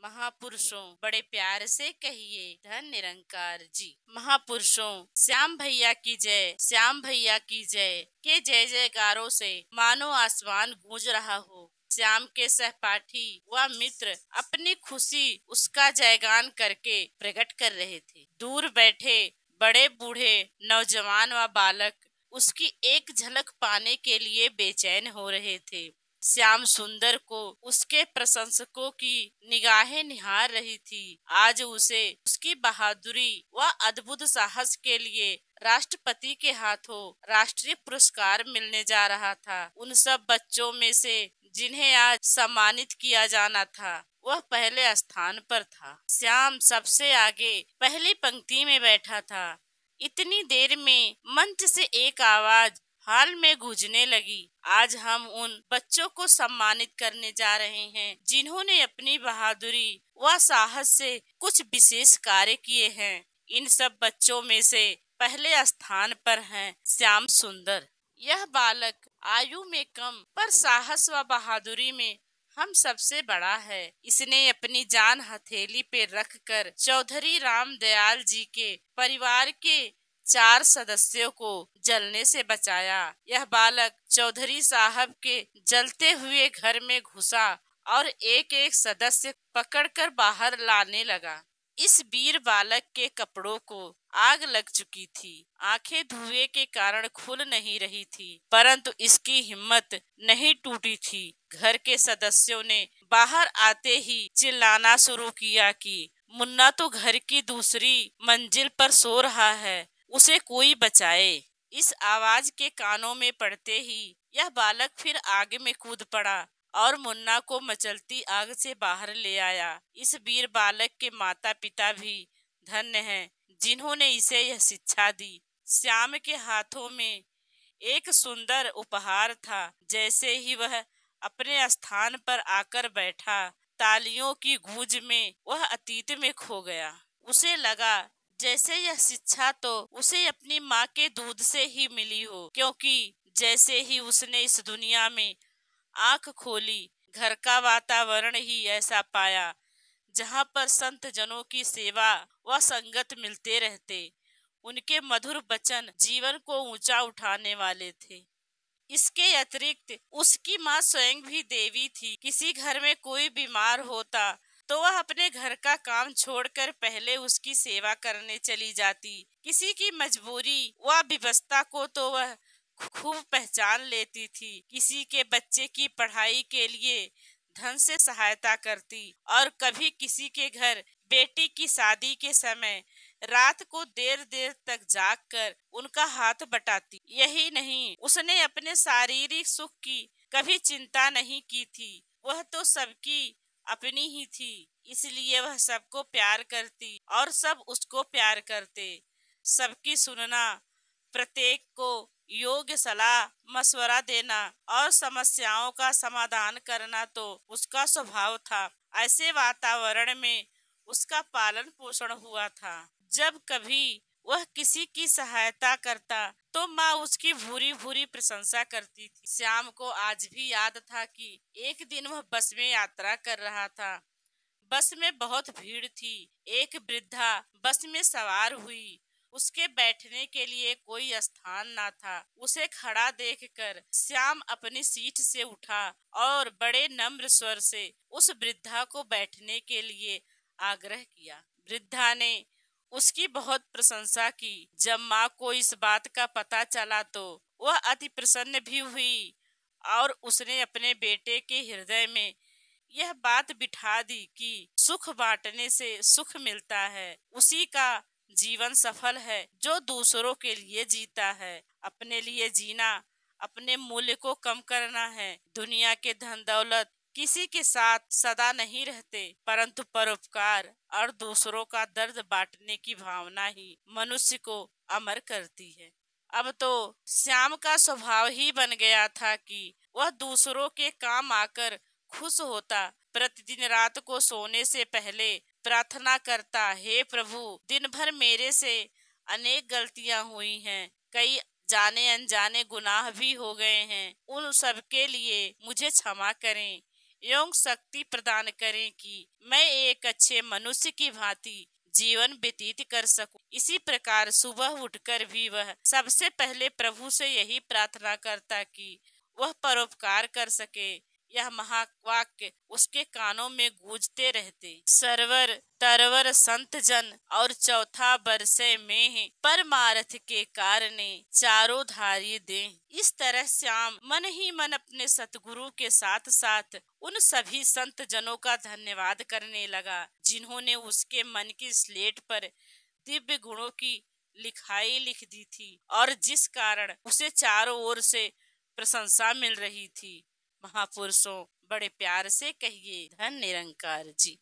महापुरुषों बड़े प्यार से कहिए धन निरंकार जी। महापुरुषों श्याम भैया की जय, श्याम भैया की जय के जय जयकारों से मानो आसमान गूंज रहा हो। श्याम के सहपाठी व मित्र अपनी खुशी उसका जयगान करके प्रकट कर रहे थे। दूर बैठे बड़े बूढ़े नौजवान व बालक उसकी एक झलक पाने के लिए बेचैन हो रहे थे। श्याम सुंदर को उसके प्रशंसकों की निगाहें निहार रही थी। आज उसे उसकी बहादुरी व अद्भुत साहस के लिए राष्ट्रपति के हाथों राष्ट्रीय पुरस्कार मिलने जा रहा था। उन सब बच्चों में से जिन्हें आज सम्मानित किया जाना था वह पहले स्थान पर था। श्याम सबसे आगे पहली पंक्ति में बैठा था। इतनी देर में मंच से एक आवाज हाल में गूंजने लगी। आज हम उन बच्चों को सम्मानित करने जा रहे हैं जिन्होंने अपनी बहादुरी व साहस से कुछ विशेष कार्य किए हैं। इन सब बच्चों में से पहले स्थान पर हैं श्याम सुंदर। यह बालक आयु में कम पर साहस व बहादुरी में हम सबसे बड़ा है। इसने अपनी जान हथेली पे रखकर चौधरी राम दयाल जी के परिवार के 4 सदस्यों को जलने से बचाया। यह बालक चौधरी साहब के जलते हुए घर में घुसा और एक एक सदस्य पकड़कर बाहर लाने लगा। इस वीर बालक के कपड़ों को आग लग चुकी थी। आंखें धुएं के कारण खुल नहीं रही थी, परंतु इसकी हिम्मत नहीं टूटी थी। घर के सदस्यों ने बाहर आते ही चिल्लाना शुरू किया कि मुन्ना तो घर की दूसरी मंजिल पर सो रहा है, उसे कोई बचाए। इस आवाज के कानों में पड़ते ही यह बालक फिर आग में कूद पड़ा और मुन्ना को मचलती आग से बाहर ले आया। इस वीर बालक के माता पिता भी धन्य हैं जिन्होंने इसे यह शिक्षा दी। श्याम के हाथों में एक सुंदर उपहार था। जैसे ही वह अपने स्थान पर आकर बैठा, तालियों की गूंज में वह अतीत में खो गया। उसे लगा जैसे यह शिक्षा तो उसे अपनी माँ के दूध से ही मिली हो, क्योंकि जैसे ही उसने इस दुनिया में आंख खोली, घर का वातावरण ही ऐसा पाया जहाँ पर संत जनों की सेवा व संगत मिलते रहते। उनके मधुर वचन जीवन को ऊंचा उठाने वाले थे। इसके अतिरिक्त उसकी माँ स्वयं भी देवी थी। किसी घर में कोई बीमार होता तो वह अपने घर का काम छोड़कर पहले उसकी सेवा करने चली जाती। किसी की मजबूरी व विवशता को तो वह खूब पहचान लेती थी। किसी के बच्चे की पढ़ाई के लिए धन से सहायता करती और कभी किसी के घर बेटी की शादी के समय रात को देर देर तक जागकर उनका हाथ बटाती। यही नहीं, उसने अपने शारीरिक सुख की कभी चिंता नहीं की थी। वह तो सबकी अपनी ही थी, इसलिए वह सबको प्यार करती और सब उसको प्यार करते। सबकी सुनना, प्रत्येक को योग्य सलाह मशवरा देना और समस्याओं का समाधान करना तो उसका स्वभाव था। ऐसे वातावरण में उसका पालन पोषण हुआ था। जब कभी वह किसी की सहायता करता तो माँ उसकी भूरी भूरी प्रशंसा करती थी। श्याम को आज भी याद था कि एक दिन वह बस में यात्रा कर रहा था। बस में बहुत भीड़ थी। एक वृद्धा बस में सवार हुई। उसके बैठने के लिए कोई स्थान ना था। उसे खड़ा देखकर श्याम अपनी सीट से उठा और बड़े नम्र स्वर से उस वृद्धा को बैठने के लिए आग्रह किया। वृद्धा ने उसकी बहुत प्रशंसा की। जब माँ को इस बात का पता चला तो वह अति प्रसन्न भी हुई और उसने अपने बेटे के हृदय में यह बात बिठा दी कि सुख बांटने से सुख मिलता है। उसी का जीवन सफल है जो दूसरों के लिए जीता है। अपने लिए जीना, अपने मूल्य को कम करना है। दुनिया के धन दौलत किसी के साथ सदा नहीं रहते, परंतु परोपकार और दूसरों का दर्द बांटने की भावना ही मनुष्य को अमर करती है। अब तो श्याम का स्वभाव ही बन गया था कि वह दूसरों के काम आकर खुश होता। प्रतिदिन रात को सोने से पहले प्रार्थना करता, हे प्रभु, दिन भर मेरे से अनेक गलतियां हुई हैं, कई जाने अनजाने गुनाह भी हो गए हैं, उन सब के लिए मुझे क्षमा करें। एवं शक्ति प्रदान करें कि मैं एक अच्छे मनुष्य की भांति जीवन व्यतीत कर सकूं। इसी प्रकार सुबह उठकर भी वह सबसे पहले प्रभु से यही प्रार्थना करता कि वह परोपकार कर सके। यह महावाक्य उसके कानों में गूंजते रहते। सरवर तरवर संत जन और चौथा बरसे में परमार्थ के कारणे चारों धारी दे। इस तरह श्याम मन ही मन अपने सतगुरु के साथ साथ उन सभी संत जनों का धन्यवाद करने लगा जिन्होंने उसके मन की स्लेट पर दिव्य गुणों की लिखाई लिख दी थी और जिस कारण उसे चारों ओर से प्रशंसा मिल रही थी। महापुरुषों, बड़े प्यार से कहिए धन निरंकार जी।